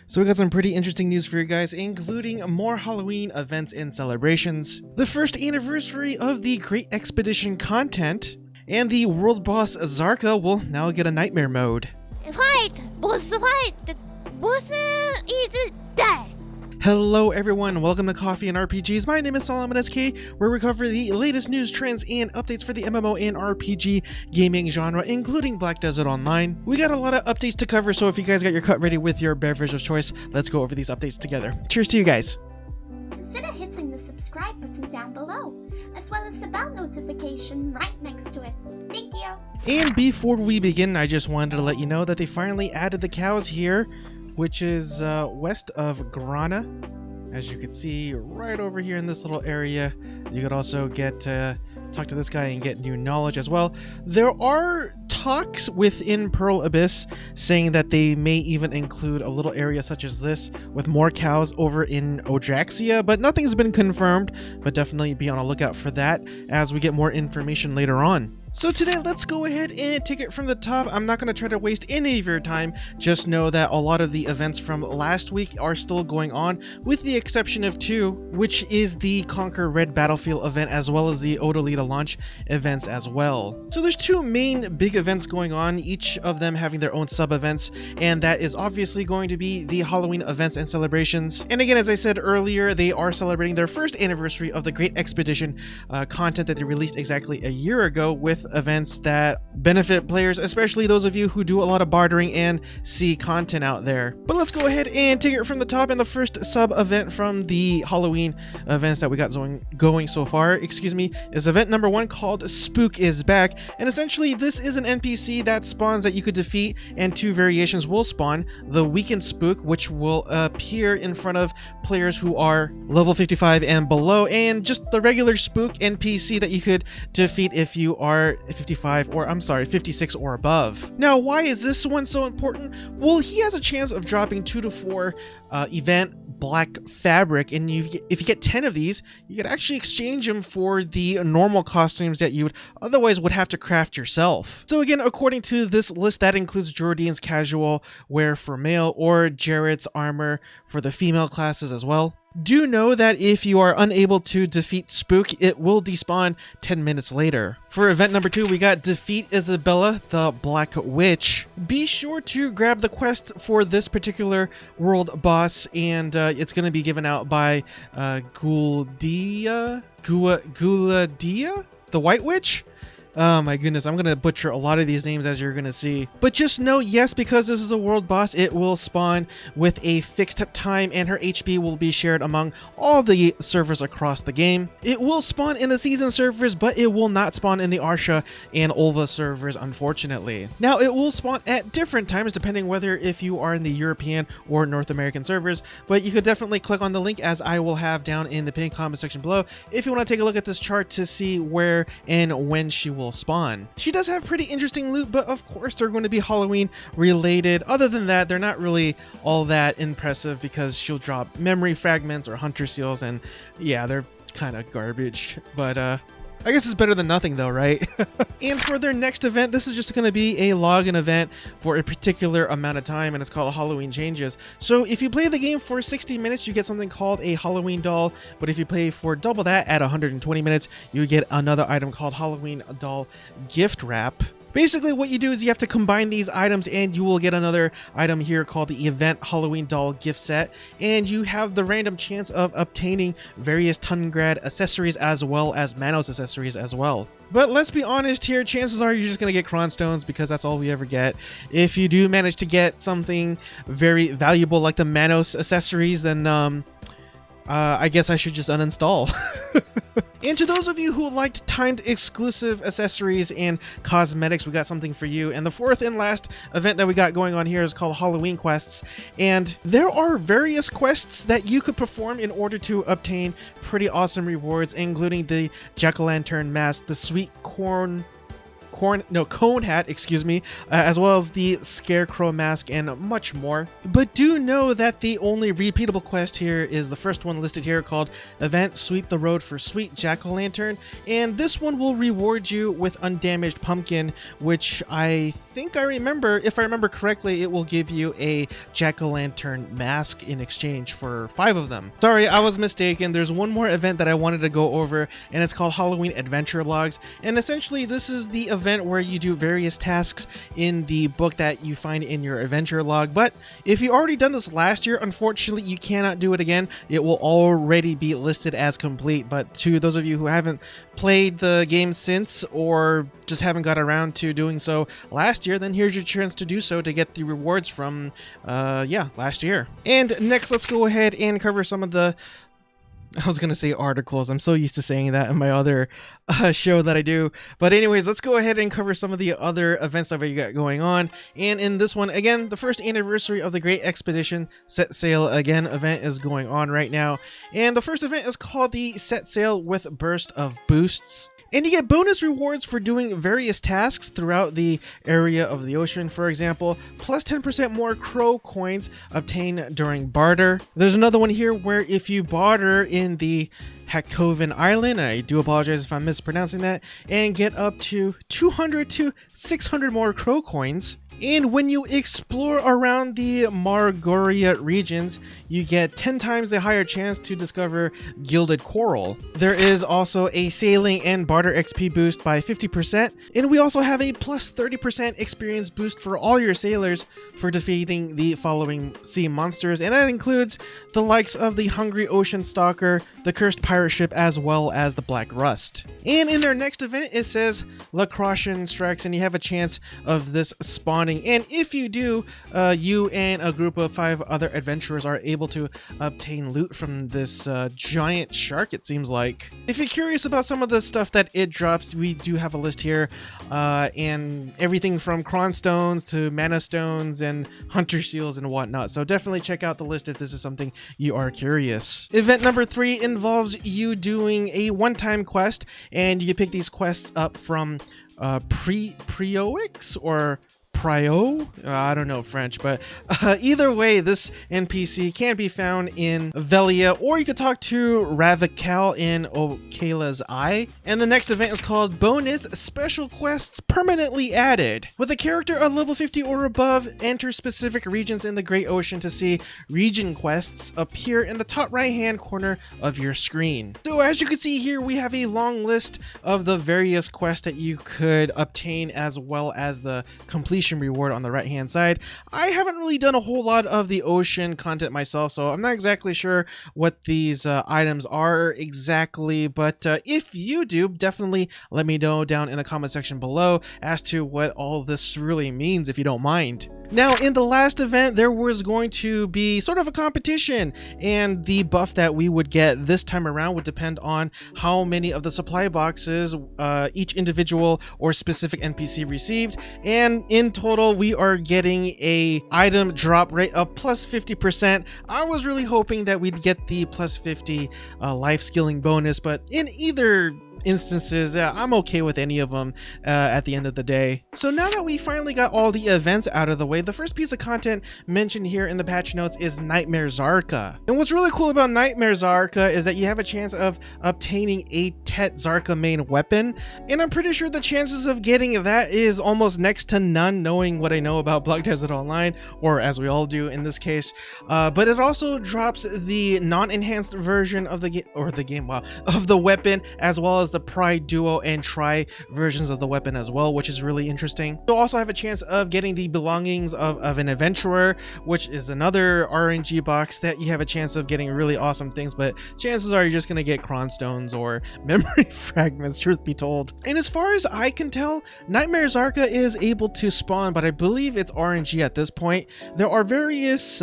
So we got some pretty interesting news for you guys, including more Halloween events and celebrations, the first anniversary of the Great Expedition content, and the world boss Kzarka will now get a nightmare mode. Fight! Boss fight! The boss is dead! Hello everyone, welcome to Coffee and RPGs. My name is Solomon SK, where we cover the latest news, trends, and updates for the MMO and RPG gaming genre, including Black Desert Online. We got a lot of updates to cover, so if you guys got your cut ready with your beverage of choice, let's go over these updates together. Cheers to you guys. Consider hitting the subscribe button down below, as well as the bell notification right next to it. Thank you! And before we begin, I just wanted to let you know that they finally added the cows here, which is west of Grana. As you can see right over here in this little area. You could also get talk to this guy and get new knowledge as well. There are talks within Pearl Abyss saying that they may even include a little area such as this with more cows over in Odraxia, but nothing's been confirmed, but definitely be on a lookout for that as we get more information later on. So today, let's go ahead and take it from the top. I'm not going to try to waste any of your time. Just know that a lot of the events from last week are still going on, with the exception of two, which is the Conquer Red Battlefield event, as well as the Odalita launch events as well. So there's two main big events going on, each of them having their own sub-events, and that is obviously going to be the Halloween events and celebrations. And again, as I said earlier, they are celebrating their first anniversary of the Great Expedition content that they released exactly a year ago, with events that benefit players, especially those of you who do a lot of bartering and see content out there. But let's go ahead and take it from the top, and the first sub event from the Halloween events that we got going so far, is event number 1, called Spook is Back. And essentially this is an NPC that spawns that you could defeat, and two variations will spawn: the weakened Spook, which will appear in front of players who are level 55 and below, and just the regular Spook NPC that you could defeat if you are 56 or above. Now, why is this one so important? Well, he has a chance of dropping 2 to 4 event black fabric, and if you get 10 of these, you could actually exchange them for the normal costumes that you would have to craft yourself. So again, according to this list, that includes Jordine's casual wear for male, or Jarrett's armor for the female classes as well. Do know that if you are unable to defeat Spook, it will despawn 10 minutes later. For event number 2, we got Defeat Isbeila, the Black Witch. Be sure to grab the quest for this particular world boss, and it's going to be given out by Guladia, the White Witch? Oh my goodness, I'm going to butcher a lot of these names, as you're going to see. But just know, yes, because this is a world boss, it will spawn with a fixed time, and her HP will be shared among all the servers across the game. It will spawn in the season servers, but it will not spawn in the Arsha and Olva servers, unfortunately. Now, it will spawn at different times, depending whether if you are in the European or North American servers, but you could definitely click on the link, as I will have down in the pinned comment section below, if you want to take a look at this chart to see where and when she will spawn. She does have pretty interesting loot, but of course they're going to be Halloween related. Other than that, they're not really all that impressive, because she'll drop memory fragments or hunter seals, and yeah, they're kind of garbage, but I guess it's better than nothing though, right? And for their next event, this is just going to be a login event for a particular amount of time, and it's called Halloween Changes. So if you play the game for 60 minutes, you get something called a Halloween doll, but if you play for double that at 120 minutes, you get another item called Halloween doll gift wrap. Basically, what you do is you have to combine these items, and you will get another item here called the Event Halloween Doll Gift Set, and you have the random chance of obtaining various Tungrad accessories as well as Manos accessories as well. But let's be honest here, chances are you're just going to get Cron Stones, because that's all we ever get. If you do manage to get something very valuable like the Manos accessories, then I guess I should just uninstall. And to those of you who liked timed exclusive accessories and cosmetics, we got something for you. And the fourth and last event that we got going on here is called Halloween Quests. And there are various quests that you could perform in order to obtain pretty awesome rewards, including the jack-o'-lantern mask, the sweet cone hat, as well as the scarecrow mask, and much more. But do know that the only repeatable quest here is the first one listed here, called Event Sweep the Road for Sweet Jack-o'-lantern, and this one will reward you with Undamaged Pumpkin, which I think I remember, if I remember correctly, it will give you a jack-o'-lantern mask in exchange for 5 of them. Sorry, I was mistaken. There's one more event that I wanted to go over, and it's called Hallween Adventure Logs. And essentially, this is the event where you do various tasks in the book that you find in your adventure log. But if you already done this last year, unfortunately, you cannot do it again. It will already be listed as complete. But to those of you who haven't played the game since, or just haven't got around to doing so last year, then here's your chance to do so to get the rewards from last year. And next, let's go ahead and cover some of the, I was gonna say articles. I'm so used to saying that in my other show that I do. But anyways, let's go ahead and cover some of the other events that we got going on. And in this one, again, the first anniversary of the Great Expedition Set Sail Again event is going on right now. And the first event is called the Set Sail with Burst of Boosts. And you get bonus rewards for doing various tasks throughout the area of the ocean. For example, plus 10% more crow coins obtained during barter. There's another one here where if you barter in the Hakoven Island, and I do apologize if I'm mispronouncing that, and get up to 200 to 600 more crow coins. And when you explore around the Margoria regions, you get 10 times the higher chance to discover gilded coral. There is also a sailing and barter XP boost by 50%, and we also have a plus 30% experience boost for all your sailors for defeating the following sea monsters, and that includes the likes of the Hungry Ocean Stalker, the Cursed Pirate Ship, as well as the Black Rust. And in their next event, it says Lekrashan Strikes, and you have a chance of this spawning. And if you do, you and a group of 5 other adventurers are able to obtain loot from this giant shark, it seems like. If you're curious about some of the stuff that it drops, we do have a list here, and everything from Cron Stones to Mana Stones and Hunter Seals and whatnot. So definitely check out the list if this is something you are curious. Event number 3 involves you doing a one-time quest, and you can pick these quests up from Prioix or Prio? I don't know French, but either way, this NPC can be found in Velia, or you could talk to Ravikal in Okala's Eye. And the next event is called Bonus Special Quests Permanently Added. With a character of level 50 or above, enter specific regions in the Great Ocean to see region quests appear in the top right-hand corner of your screen. So as you can see here, we have a long list of the various quests that you could obtain, as well as the completion reward on the right hand side. I haven't really done a whole lot of the ocean content myself, so I'm not exactly sure what these items are exactly, but if you do, definitely let me know down in the comment section below as to what all this really means, if you don't mind. Now, in the last event, there was going to be sort of a competition, and the buff that we would get this time around would depend on how many of the supply boxes each individual or specific NPC received. And in total, we are getting a item drop rate of plus 50%. I was really hoping that we'd get the plus 50 life skilling bonus, but in either instances, I'm okay with any of them at the end of the day. So now that we finally got all the events out of the way, the first piece of content mentioned here in the patch notes is Nightmare Kzarka. And what's really cool about Nightmare Kzarka is that you have a chance of obtaining a Tet Kzarka main weapon, and I'm pretty sure the chances of getting that is almost next to none, knowing what I know about Block Desert Online, or as we all do in this case. But it also drops the non-enhanced version of the of the weapon, as well as the Pride Duo and Tri versions of the weapon as well, which is really interesting. You'll also have a chance of getting the belongings of an adventurer, which is another RNG box that you have a chance of getting really awesome things, but chances are you're just going to get Cron Stones or memory fragments, truth be told. And as far as I can tell, Nightmare Kzarka is able to spawn, but I believe it's RNG at this point. There are various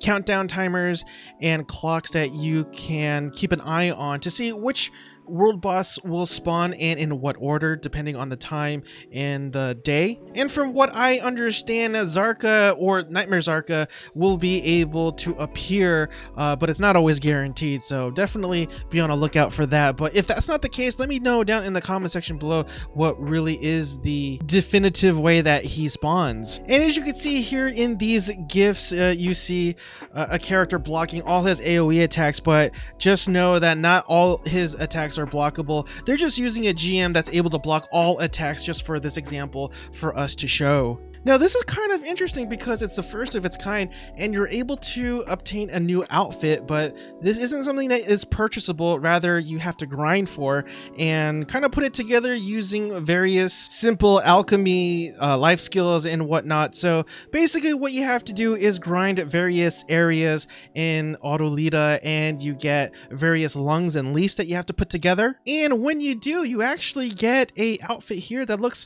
countdown timers and clocks that you can keep an eye on to see which world boss will spawn and in what order, depending on the time and the day. And from what I understand, Kzarka or Nightmare Kzarka will be able to appear, but it's not always guaranteed, so definitely be on a lookout for that. But if that's not the case, let me know down in the comment section below what really is the definitive way that he spawns. And as you can see here in these gifs, you see a character blocking all his AoE attacks, but just know that not all his attacks are blockable. They're just using a GM that's able to block all attacks just for this example for us to show. Now this is kind of interesting because it's the first of its kind and you're able to obtain a new outfit, but this isn't something that is purchasable, rather you have to grind for and kind of put it together using various simple alchemy life skills and whatnot. So basically what you have to do is grind various areas in Autolita and you get various lungs and leaves that you have to put together. And when you do, you actually get a outfit here that looks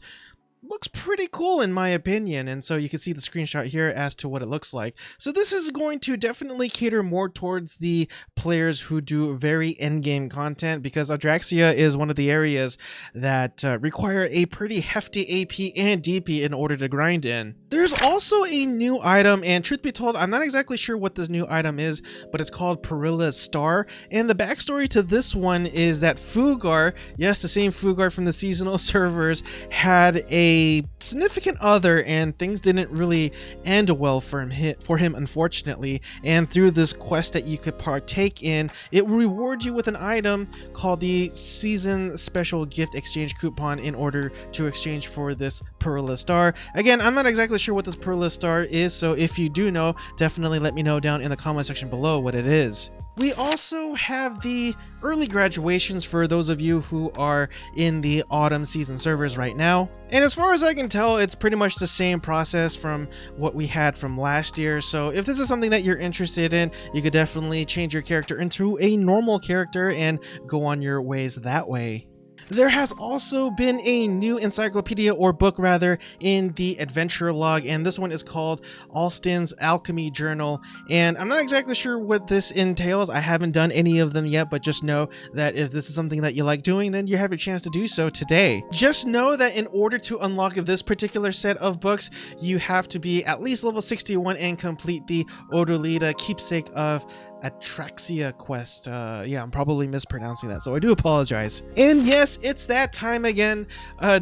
pretty cool in my opinion, and so you can see the screenshot here as to what it looks like. So this is going to definitely cater more towards the players who do very endgame content, because Adraxia is one of the areas that require a pretty hefty AP and DP in order to grind in. There's also a new item, and truth be told, I'm not exactly sure what this new item is, but it's called Perilla's Star, and the backstory to this one is that Fugar, yes, the same Fugar from the seasonal servers, had a significant other and things didn't really end well for him unfortunately, and through this quest that you could partake in, it will reward you with an item called the Season Special Gift Exchange Coupon in order to exchange for this Perilla Star. Again, I'm not exactly sure what this Perilla Star is, so if you do know, definitely let me know down in the comment section below what it is. We also have the early graduations for those of you who are in the autumn season servers right now. And as far as I can tell, it's pretty much the same process from what we had from last year. So if this is something that you're interested in, you could definitely change your character into a normal character and go on your ways that way. There has also been a new encyclopedia, or book rather, in the adventure log, and this one is called Alustin's Alchemy Journal, and I'm not exactly sure what this entails. I haven't done any of them yet, but just know that if this is something that you like doing, then you have your chance to do so today. Just know that in order to unlock this particular set of books, you have to be at least level 61 and complete the Autolita Keepsake of Atraxia quest. Yeah, I'm probably mispronouncing that, so I do apologize. And yes, it's that time again.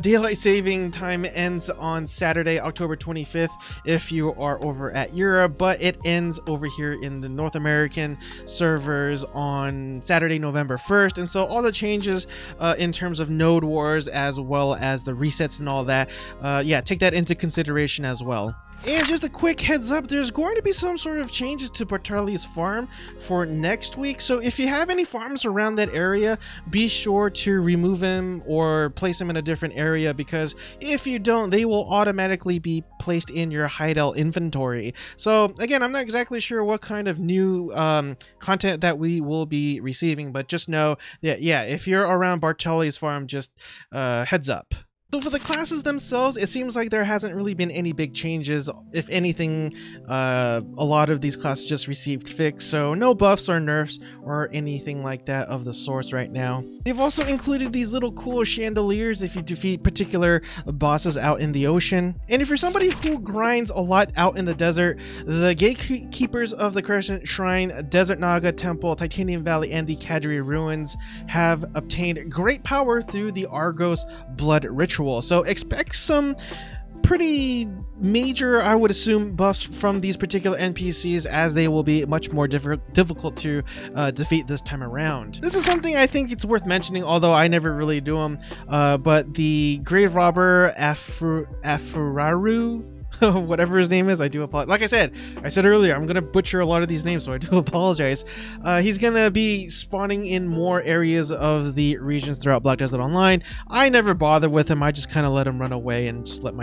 Daylight saving time ends on Saturday, October 25th if you are over at Europe, but it ends over here in the North American servers on Saturday, November 1st. And so all the changes in terms of node wars as well as the resets and all that, yeah, take that into consideration as well. And just a quick heads up, there's going to be some sort of changes to Bartali's farm for next week. So if you have any farms around that area, be sure to remove them or place them in a different area, because if you don't, they will automatically be placed in your hideout inventory. So again, I'm not exactly sure what kind of new content that we will be receiving, but just know that, yeah, if you're around Bartali's farm, just heads up. So for the classes themselves, it seems like there hasn't really been any big changes. If anything, a lot of these classes just received fixed, so no buffs or nerfs or anything like that of the sorts right now. They've also included these little cool chandeliers if you defeat particular bosses out in the ocean. And if you're somebody who grinds a lot out in the desert, the Gatekeepers of the Crescent Shrine, Desert Naga Temple, Titium Valley, and the Cadry Ruins have obtained great power through the Argos blood ritual. So expect some pretty major, I would assume, buffs from these particular NPCs, as they will be much more difficult to defeat this time around. This is something I think it's worth mentioning, although I never really do them, but the Graverobber Afuaru, whatever his name is, I do apologize. Like I said earlier, I'm gonna butcher a lot of these names, so I do apologize. He's gonna be spawning in more areas of the regions throughout Black Desert Online. I never bother with him. I just kind of let him run away and just let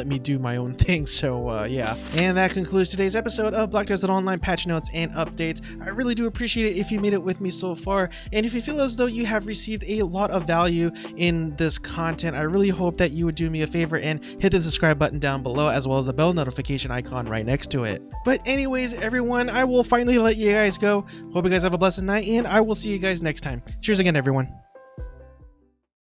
me do my own thing. So yeah, and that concludes today's episode of Black Desert Online patch notes and updates. I really do appreciate it if you made it with me so far, and if you feel as though you have received a lot of value in this content, I really hope that you would do me a favor and hit the subscribe button down below, as well as the bell notification icon right next to it. But anyways, everyone, I will finally let you guys go. Hope you guys have a blessed night, and I will see you guys next time. Cheers again, everyone.